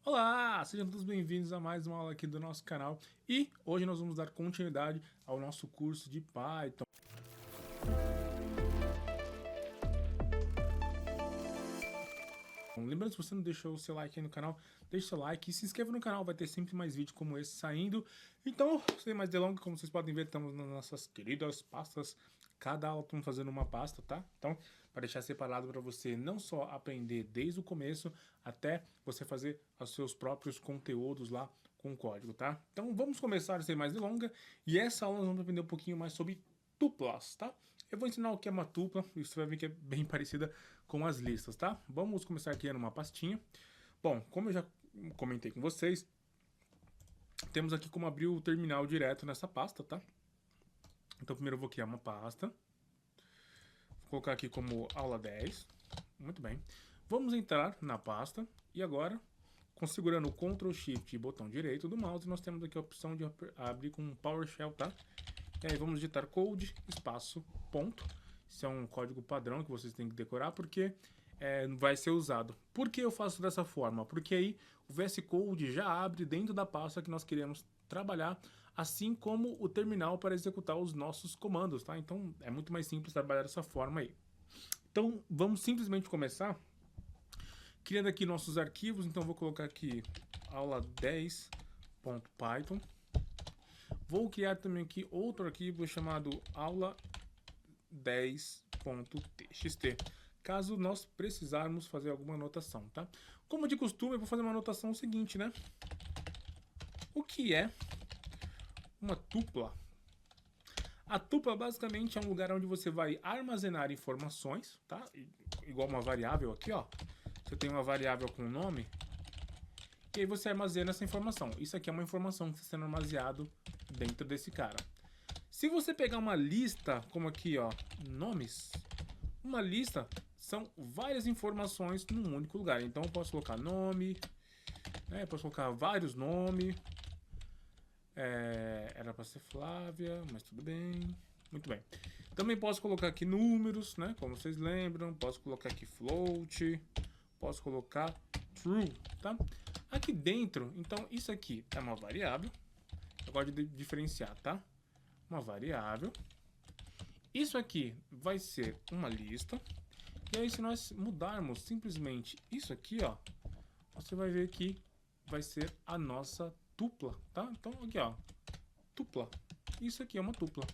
Olá, sejam todos bem-vindos a mais uma aula aqui do nosso canal e hoje nós vamos dar continuidade ao nosso curso de Python. Lembrando, se você não deixou o seu like aí no canal, deixe seu like e se inscreva no canal, vai ter sempre mais vídeos como esse saindo. Então, sem mais delongas, como vocês podem ver, estamos nas nossas queridas pastas. Cada aula estamos fazendo uma pasta, tá? Então, para deixar separado para você não só aprender desde o começo até você fazer os seus próprios conteúdos lá com código, tá? Então, vamos começar sem mais delongas. E essa aula nós vamos aprender um pouquinho mais sobre tuplas, tá? Eu vou ensinar o que é uma tupla, e você vai ver que é bem parecida com as listas, tá? Vamos começar aqui numa pastinha. Bom, como eu já comentei com vocês, temos aqui como abrir o terminal direto nessa pasta, tá? Então primeiro eu vou criar uma pasta. Vou colocar aqui como aula 10. Muito bem. Vamos entrar na pasta e agora, segurando o Ctrl Shift e botão direito do mouse, nós temos aqui a opção de abrir com PowerShell, tá? E aí vamos digitar code, espaço, ponto. Isso é um código padrão que vocês têm que decorar porque vai ser usado. Por que eu faço dessa forma? Porque aí o VS Code já abre dentro da pasta que nós queremos trabalhar, assim como o terminal para executar os nossos comandos, tá? Então é muito mais simples trabalhar dessa forma aí. Então vamos simplesmente começar criando aqui nossos arquivos. Então vou colocar aqui aula 10.python. Vou criar também aqui outro arquivo chamado aula 10.txt, caso nós precisarmos fazer alguma anotação, tá? Como de costume, eu vou fazer uma anotação seguinte, né? O que é uma tupla? A tupla basicamente é um lugar onde você vai armazenar informações, tá? Igual uma variável aqui, ó. Você tem uma variável com nome e aí você armazena essa informação. Isso aqui é uma informação que está sendo armazenado dentro desse cara. Se você pegar uma lista, como aqui, ó, nomes, uma lista são várias informações num único lugar. Então eu posso colocar nome, né, posso colocar vários nomes. Era para ser Flávia, mas tudo bem. Muito bem. Também posso colocar aqui números, né, como vocês lembram. Posso colocar aqui float, posso colocar true, tá? Aqui dentro, então isso aqui é uma variável. Eu gosto de diferenciar, tá? Uma variável. Isso aqui vai ser uma lista. E aí se nós mudarmos simplesmente isso aqui, ó, você vai ver que vai ser a nossa tupla, tá? Então aqui, ó, tupla. Isso aqui é uma tupla.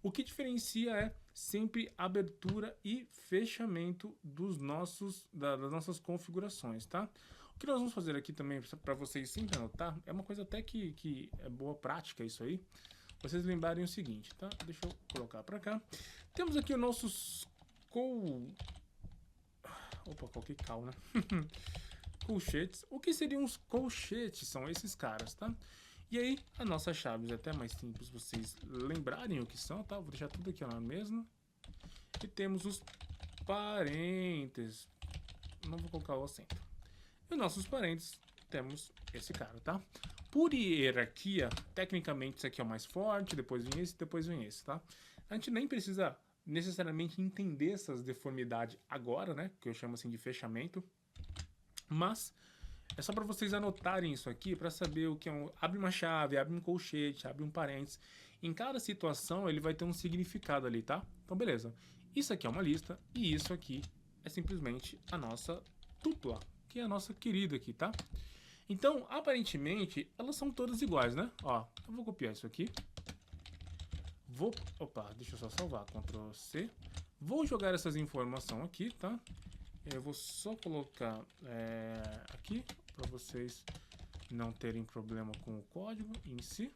O que diferencia é sempre abertura e fechamento das nossas configurações, tá? O que nós vamos fazer aqui também, para vocês sempre anotar, é uma coisa até que é boa prática isso aí. Vocês lembrarem o seguinte, tá? Deixa eu colocar para cá. Temos aqui os nossos né? Colchetes. O que seriam os colchetes? São esses caras, tá? E aí, a nossa chave é até mais simples vocês lembrarem o que são, tá? Vou deixar tudo aqui na mesma. E temos os parênteses. Não vou colocar o acento. E os nossos parênteses, temos esse cara, tá? Por hierarquia, tecnicamente isso aqui é o mais forte, depois vem esse, tá? A gente nem precisa necessariamente entender essas deformidades agora, né? Que eu chamo assim de fechamento. Mas é só para vocês anotarem isso aqui para saber o que é abre uma chave, abre um colchete, abre um parênteses. Em cada situação ele vai ter um significado ali, tá? Então beleza. Isso aqui é uma lista e isso aqui é simplesmente a nossa tupla, que é a nossa querida aqui, tá? Então, aparentemente, elas são todas iguais, né? Ó, eu vou copiar isso aqui. Deixa eu só salvar, Ctrl C. Vou jogar essas informações aqui, tá? Eu vou só colocar aqui, para vocês não terem problema com o código em si.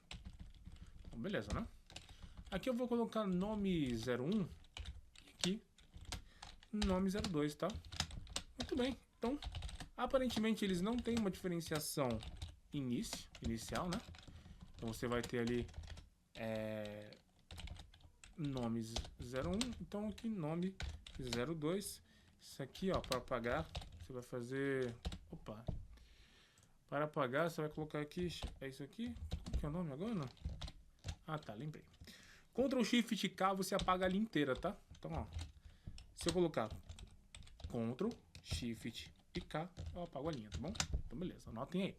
Então, beleza, né? Aqui eu vou colocar nome 01 e aqui nome 02, tá? Muito bem, então aparentemente eles não têm uma diferenciação inicial, né? Então você vai ter ali nomes 01, então aqui nome 02. Isso aqui, ó, para apagar, você vai fazer... Para apagar, você vai colocar aqui... É isso aqui? Qual que é o nome agora? Não? Ah, tá, lembrei. Ctrl Shift K, você apaga a linha inteira, tá? Então, ó, se eu colocar Ctrl Shift e K, eu apago a linha, tá bom? Então, beleza, anotem aí.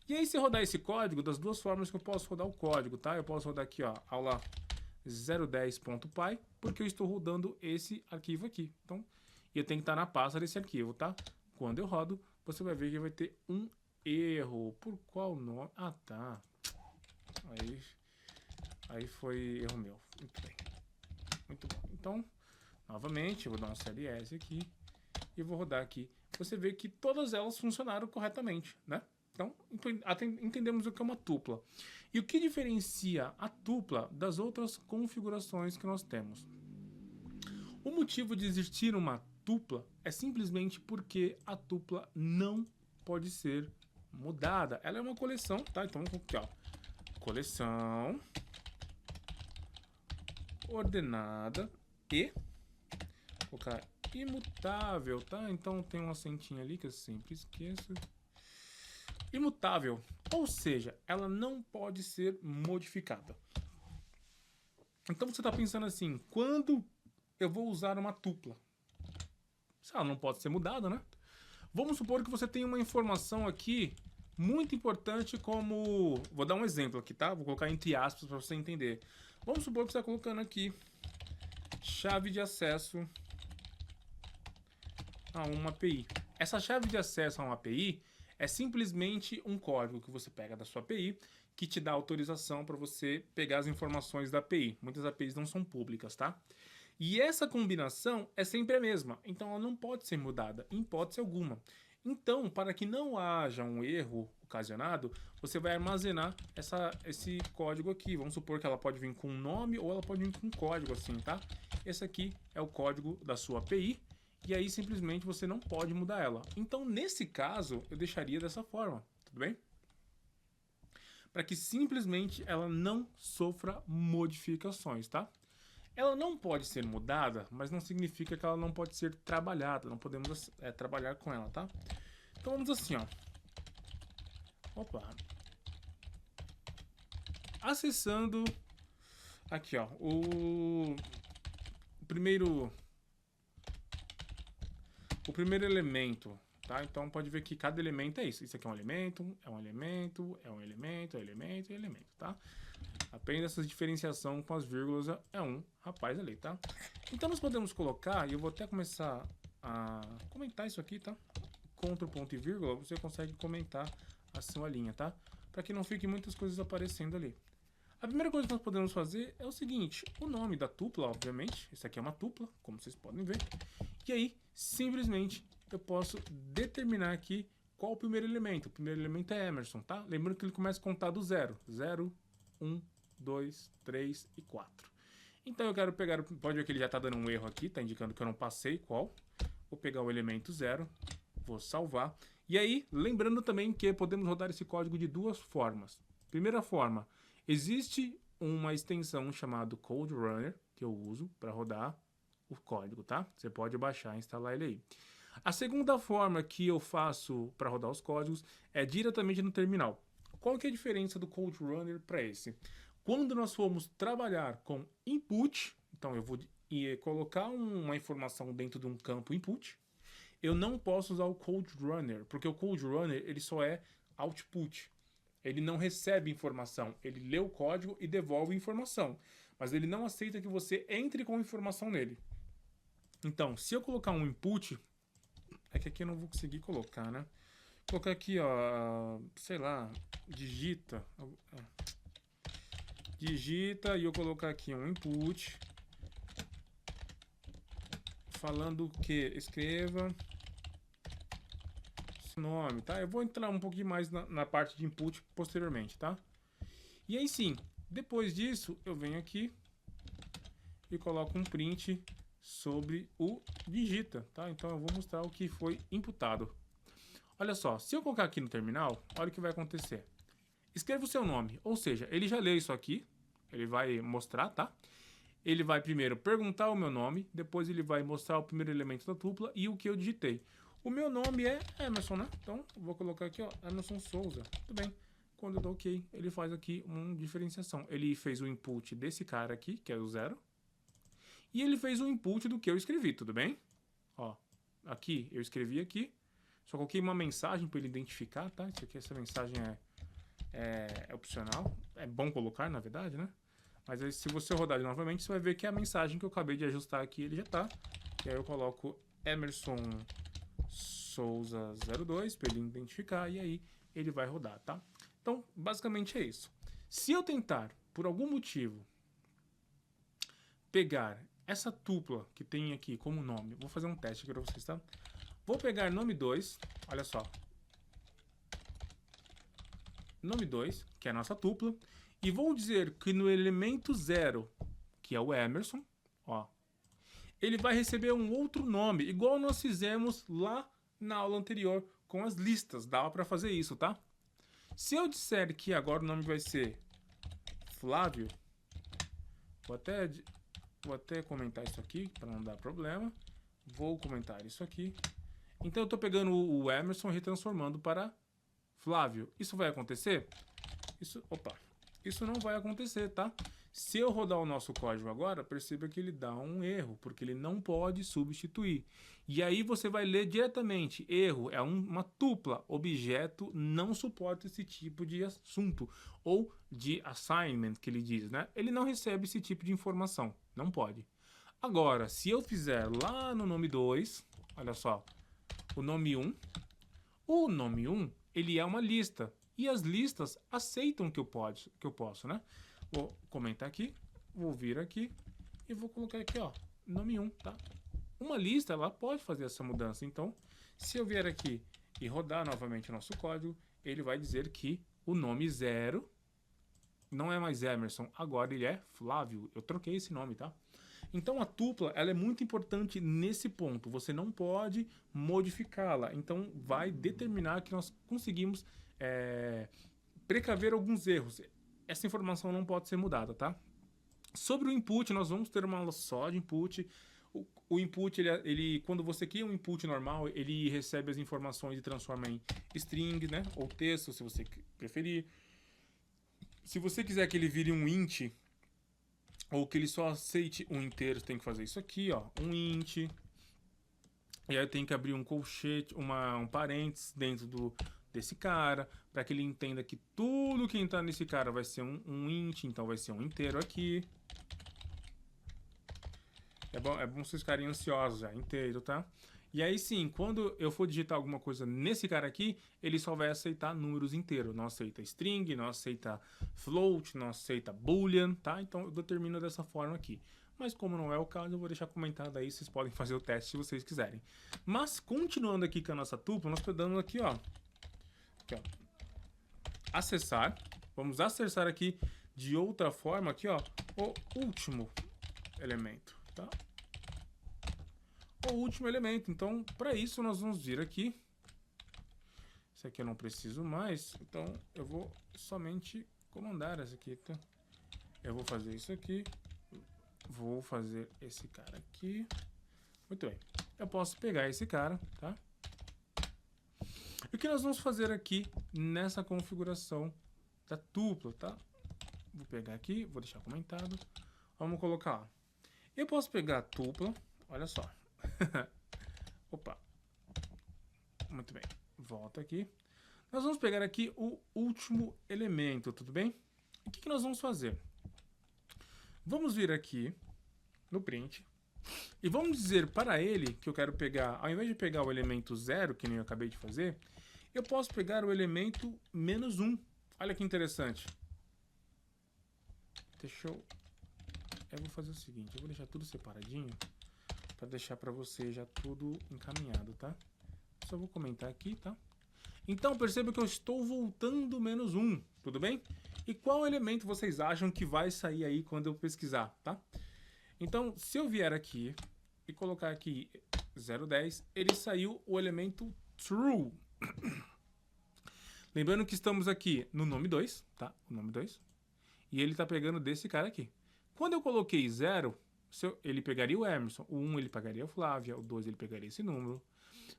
E aí, se eu rodar esse código, das duas formas que eu posso rodar o código, tá? Eu posso rodar aqui, ó, aula 010.py, porque eu estou rodando esse arquivo aqui. Então, eu tenho que estar na pasta desse arquivo, tá? Quando eu rodo, você vai ver que vai ter um erro. Por qual nome? Ah, tá. Aí foi erro meu. Muito bem. Muito bom. Então, novamente, eu vou dar um CLS aqui e vou rodar aqui. Você vê que todas elas funcionaram corretamente, né? Então, entendemos o que é uma tupla. E o que diferencia a tupla das outras configurações que nós temos? O motivo de existir uma tupla é simplesmente porque a tupla não pode ser mudada. Ela é uma coleção, tá? Então, aqui, ó. Coleção ordenada e vou colocar imutável, tá? Então tem um acentinho ali que eu sempre esqueço. Imutável, ou seja, ela não pode ser modificada. Então você está pensando assim, quando eu vou usar uma tupla? Se ela não pode ser mudada, né? Vamos supor que você tem uma informação aqui muito importante como... Vou dar um exemplo aqui, tá? Vou colocar entre aspas para você entender. Vamos supor que você está colocando aqui chave de acesso a uma API. Essa chave de acesso a uma API é simplesmente um código que você pega da sua API que te dá autorização para você pegar as informações da API. Muitas APIs não são públicas, tá? E essa combinação é sempre a mesma, então ela não pode ser mudada, em hipótese alguma. Então, para que não haja um erro ocasionado, você vai armazenar esse código aqui. Vamos supor que ela pode vir com um nome ou ela pode vir com um código assim, tá? Esse aqui é o código da sua API e aí simplesmente você não pode mudar ela. Então, nesse caso, eu deixaria dessa forma, tudo bem? Para que simplesmente ela não sofra modificações, tá? Ela não pode ser mudada, mas não significa que ela não pode ser trabalhada. Não podemos trabalhar com ela, tá? Então vamos assim, ó. Opa. Acessando aqui, ó, o primeiro elemento, tá? Então pode ver que cada elemento é isso. Isso aqui é um elemento, é um elemento, é um elemento, é um elemento, é um elemento, tá? Aprenda essa diferenciação com as vírgulas, é um rapaz ali, tá? Então nós podemos colocar, e eu vou até começar a comentar isso aqui, tá? Ctrl ponto e vírgula, você consegue comentar a sua linha, tá? Para que não fique muitas coisas aparecendo ali. A primeira coisa que nós podemos fazer é o seguinte, o nome da tupla, obviamente, isso aqui é uma tupla, como vocês podem ver. E aí, simplesmente, eu posso determinar aqui qual o primeiro elemento. O primeiro elemento é Emerson, tá? Lembrando que ele começa a contar do 0. 0, 1, 2, 3 e 4. Então eu quero pegar, pode ver que ele já está dando um erro aqui, está indicando que eu não passei qual. Vou pegar o elemento 0, vou salvar. E aí, lembrando também que podemos rodar esse código de duas formas. Primeira forma, existe uma extensão chamada Code Runner, que eu uso para rodar o código, tá? Você pode baixar e instalar ele aí. A segunda forma que eu faço para rodar os códigos é diretamente no terminal. Qual que é a diferença do Code Runner para esse? Quando nós formos trabalhar com input, então eu vou colocar uma informação dentro de um campo input, eu não posso usar o Code Runner, porque o Code Runner ele só é output. Ele não recebe informação, ele lê o código e devolve informação, mas ele não aceita que você entre com informação nele. Então, se eu colocar um input, é que aqui eu não vou conseguir colocar, né? Vou colocar aqui, ó, sei lá, digita e eu colocar aqui um input falando que escreva seu nome, tá? Eu vou entrar um pouquinho mais na parte de input posteriormente, tá? E aí sim, depois disso eu venho aqui e coloco um print sobre o digita, tá? Então eu vou mostrar o que foi imputado. Olha só, se eu colocar aqui no terminal, olha o que vai acontecer. Escreva o seu nome, ou seja, ele já leu isso aqui, ele vai mostrar, tá? Ele vai primeiro perguntar o meu nome, depois ele vai mostrar o primeiro elemento da tupla e o que eu digitei. O meu nome é Emerson, né? Então, eu vou colocar aqui, ó, Emerson Souza. Tudo bem. Quando eu dou OK, ele faz aqui uma diferenciação. Ele fez o input desse cara aqui, que é o 0. E ele fez o input do que eu escrevi, tudo bem? Ó, aqui, eu escrevi aqui. Só coloquei uma mensagem para ele identificar, tá? Isso aqui, essa mensagem é opcional. É bom colocar, na verdade, né? Mas aí, se você rodar ele novamente, você vai ver que a mensagem que eu acabei de ajustar aqui, ele já tá. E aí eu coloco Emerson Souza 02 para ele identificar e aí ele vai rodar, tá? Então, basicamente é isso. Se eu tentar, por algum motivo, pegar essa tupla que tem aqui como nome, vou fazer um teste aqui para vocês, tá? Vou pegar nome 2, olha só. Nome 2, que é a nossa tupla, e vou dizer que no elemento 0, que é o Emerson, ó, ele vai receber um outro nome, igual nós fizemos lá na aula anterior com as listas. Dava para fazer isso, tá? Se eu disser que agora o nome vai ser Flávio, vou até comentar isso aqui para não dar problema. Vou comentar isso aqui. Então eu estou pegando o Emerson e retransformando para Flávio. Isso vai acontecer? Isso não vai acontecer, tá? Se eu rodar o nosso código agora, perceba que ele dá um erro, porque ele não pode substituir. E aí você vai ler diretamente, erro, é uma tupla, objeto não suporta esse tipo de assunto, ou de assignment, que ele diz, né? Ele não recebe esse tipo de informação, não pode. Agora, se eu fizer lá no nome 2, olha só, o nome 1, ele é uma lista, e as listas aceitam que eu posso, né? Vou comentar aqui, vou vir aqui e vou colocar aqui, ó, nome 1, tá? Uma lista, ela pode fazer essa mudança. Então, se eu vier aqui e rodar novamente o nosso código, ele vai dizer que o nome 0 não é mais Emerson, agora ele é Flávio. Eu troquei esse nome, tá? Então, a tupla, ela é muito importante nesse ponto. Você não pode modificá-la. Então, vai determinar que nós conseguimos precaver alguns erros. Essa informação não pode ser mudada, tá? Sobre o input, nós vamos ter uma aula só de input. O input, ele, quando você cria um input normal, ele recebe as informações e transforma em string, né? Ou texto, se você preferir. Se você quiser que ele vire um int, ou que ele só aceite um inteiro, você tem que fazer isso aqui, ó. Um int. E aí eu tenho que abrir um colchete, um parênteses dentro desse cara, para que ele entenda que tudo que entrar nesse cara vai ser um int, então vai ser um inteiro aqui. É bom vocês ficarem ansiosos já, inteiro, tá? E aí sim, quando eu for digitar alguma coisa nesse cara aqui, ele só vai aceitar números inteiros. Não aceita string, não aceita float, não aceita boolean, tá? Então eu determino dessa forma aqui. Mas como não é o caso, eu vou deixar comentado aí, vocês podem fazer o teste se vocês quiserem. Mas continuando aqui com a nossa tupla, nós estamos aqui, ó. Acessar, vamos acessar aqui de outra forma aqui, ó, o último elemento, tá? O último elemento. Então, para isso nós vamos vir aqui. Esse aqui eu não preciso mais, então eu vou somente comandar essa aqui, tá? Eu vou fazer isso aqui, vou fazer esse cara aqui. Muito bem. Eu posso pegar esse cara, tá? E o que nós vamos fazer aqui nessa configuração da tupla, tá? Vou pegar aqui, vou deixar comentado. Vamos colocar, ó. Eu posso pegar a tupla, olha só. Opa. Muito bem. Volta aqui. Nós vamos pegar aqui o último elemento, tudo bem? O que nós vamos fazer? Vamos vir aqui no print. E vamos dizer para ele que eu quero pegar, ao invés de pegar o elemento 0, que nem eu acabei de fazer, eu posso pegar o elemento -1. Olha que interessante. Eu vou fazer o seguinte, eu vou deixar tudo separadinho, para deixar para você já tudo encaminhado, tá? Só vou comentar aqui, tá? Então, perceba que eu estou voltando -1, tudo bem? E qual elemento vocês acham que vai sair aí quando eu pesquisar, tá? Então, se eu vier aqui e colocar aqui 010, ele saiu o elemento true. Lembrando que estamos aqui no nome 2, tá? O nome 2. E ele está pegando desse cara aqui. Quando eu coloquei 0, ele pegaria o Emerson. O 1 ele pegaria o Flávia. O 2 ele pegaria esse número.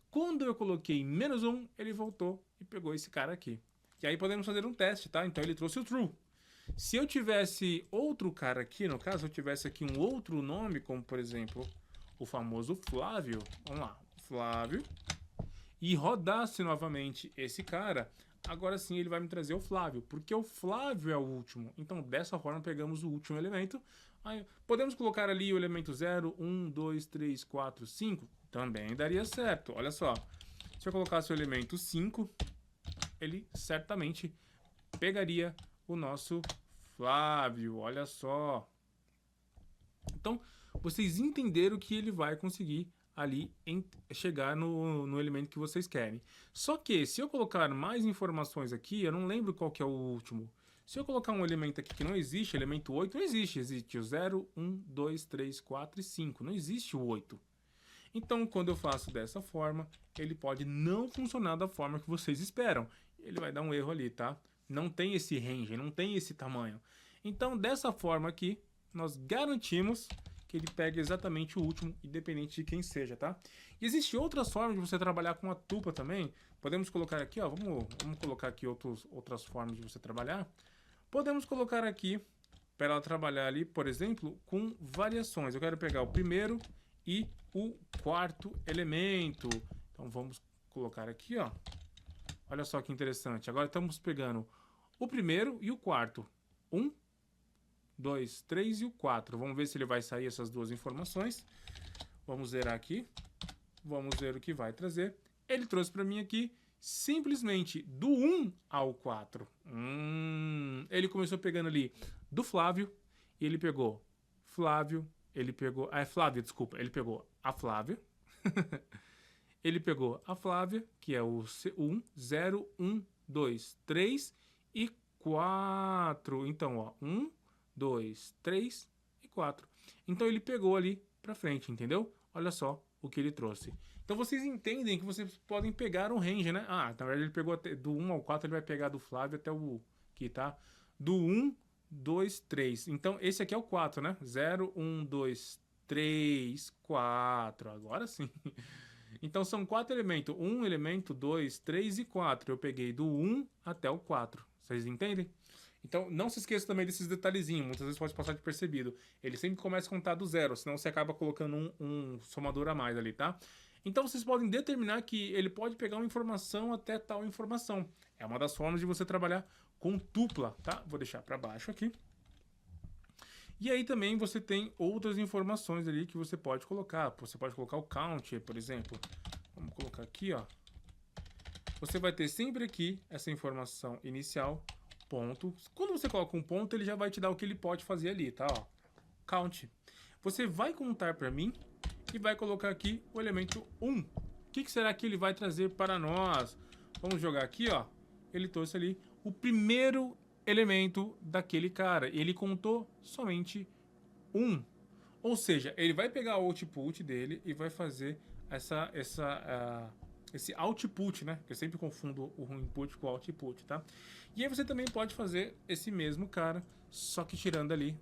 Quando eu coloquei -1, ele voltou e pegou esse cara aqui. E aí podemos fazer um teste, tá? Então ele trouxe o true. Se eu tivesse outro cara aqui, no caso, eu tivesse aqui um outro nome, como por exemplo, o famoso Flávio. Vamos lá, Flávio. e rodasse novamente esse cara, agora sim ele vai me trazer o Flávio, porque o Flávio é o último. Então, dessa forma, pegamos o último elemento. Aí, podemos colocar ali o elemento 0, 1, 2, 3, 4, 5. Também daria certo. Olha só. Se eu colocasse o elemento 5, ele certamente pegaria o nosso Flávio. Olha só. Então, vocês entenderam que ele vai conseguir ali chegar no elemento que vocês querem. Só que, se eu colocar mais informações aqui, eu não lembro qual que é o último. Se eu colocar um elemento aqui que não existe, elemento 8, não existe. Existe o 0, 1, 2, 3, 4 e 5. Não existe o 8. Então, quando eu faço dessa forma, ele pode não funcionar da forma que vocês esperam. Ele vai dar um erro ali, tá? Não tem esse range, não tem esse tamanho. Então, dessa forma aqui, nós garantimos que ele pega exatamente o último, independente de quem seja, tá? E existem outras formas de você trabalhar com a tupla também. Podemos colocar aqui, ó, vamos colocar aqui outras formas de você trabalhar. Podemos colocar aqui, para ela trabalhar ali, por exemplo, com variações. Eu quero pegar o primeiro e o quarto elemento. Então vamos colocar aqui, ó. Olha só que interessante. Agora estamos pegando o primeiro e o quarto. 1, 2, 3 e o 4. Vamos ver se ele vai sair essas duas informações. Vamos zerar aqui. Vamos ver o que vai trazer. Ele trouxe para mim aqui simplesmente do 1 ao 4. Ele começou pegando ali do Flávio. E ele pegou Flávio. Ele pegou... Flávia, desculpa. Ele pegou a Flávia. Ele pegou a Flávia, que é o 1, 0, 1, 2, 3 e 4. Então, ó, 1, 2, 3 e 4. Então ele pegou ali pra frente, entendeu? Olha só o que ele trouxe. Então vocês entendem que vocês podem pegar um range, né? Na verdade ele pegou até, do 1 ao 4, ele vai pegar do Flávio até o... Aqui, tá? Do 1, 2, 3. Então esse aqui é o 4, né? 0, 1, 2, 3, 4. Agora sim. Então são 4 elementos. 1 elemento, 2, 3 e 4. Eu peguei do 1 até o 4. Vocês entendem? Então, não se esqueça também desses detalhezinhos. Muitas vezes pode passar despercebido. Ele sempre começa a contar do 0, senão você acaba colocando um somador a mais ali, tá? Então, vocês podem determinar que ele pode pegar uma informação até tal informação. É uma das formas de você trabalhar com tupla, tá? Vou deixar para baixo aqui. E aí também você tem outras informações ali que você pode colocar. Você pode colocar o count, por exemplo. Vamos colocar aqui, ó. Você vai ter sempre aqui essa informação inicial, ponto. Quando você coloca um ponto, ele já vai te dar o que ele pode fazer ali, tá? Ó, count. Você vai contar para mim e vai colocar aqui o elemento 1. O que será que ele vai trazer para nós? Vamos jogar aqui, ó. Ele trouxe ali o primeiro elemento daquele cara. Ele contou somente 1. Ou seja, ele vai pegar o output dele e vai fazer esse output, né? Que eu sempre confundo o input com o output, tá? E aí você também pode fazer esse mesmo cara, só que tirando ali,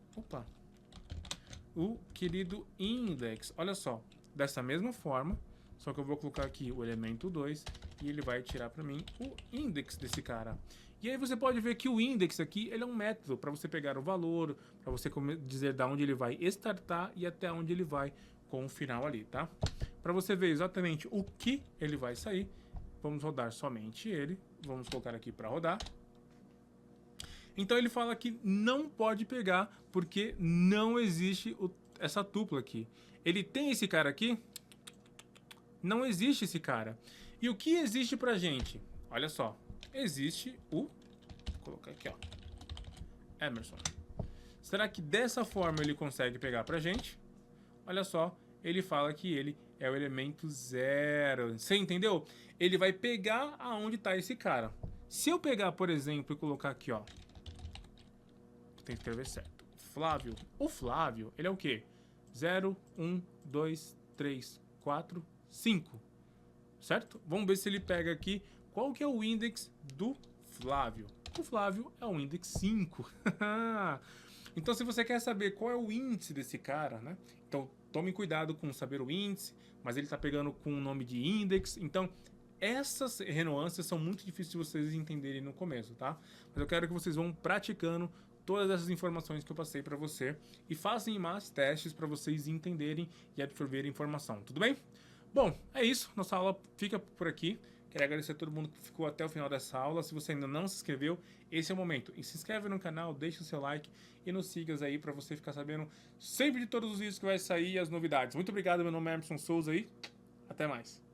o querido index. Olha só, dessa mesma forma, só que eu vou colocar aqui o elemento 2 e ele vai tirar para mim o index desse cara. E aí você pode ver que o index aqui, ele é um método para você pegar o valor, para você dizer da onde ele vai startar e até onde ele vai com o final ali, tá? Para você ver exatamente o que ele vai sair, vamos rodar somente ele. Vamos colocar aqui para rodar. Então ele fala que não pode pegar porque não existe essa tupla aqui. Ele tem esse cara aqui? Não existe esse cara. E o que existe pra gente? Olha só. Existe vou colocar aqui, ó, Emerson. Será que dessa forma ele consegue pegar pra gente? Olha só, ele fala que ele é o elemento 0. Você entendeu? Ele vai pegar aonde tá esse cara. Se eu pegar, por exemplo, e colocar aqui, ó, tem que escrever certo, Flávio. O Flávio, ele é o quê? 0, 1, 2, 3, 4, 5. Certo? Vamos ver se ele pega aqui qual que é o index do Flávio. O Flávio é o index 5. Então, se você quer saber qual é o índice desse cara, né? Então, tome cuidado com saber o índice, mas ele está pegando com o nome de index. Então, essas renuâncias são muito difíceis de vocês entenderem no começo, tá? Mas eu quero que vocês vão praticando todas essas informações que eu passei para você e façam mais testes para vocês entenderem e absorverem informação, tudo bem? Bom, é isso. Nossa aula fica por aqui. Quero agradecer a todo mundo que ficou até o final dessa aula. Se você ainda não se inscreveu, esse é o momento. E se inscreve no canal, deixa o seu like e nos siga aí para você ficar sabendo sempre de todos os vídeos que vai sair e as novidades. Muito obrigado, meu nome é Emerson Souza aí. Até mais.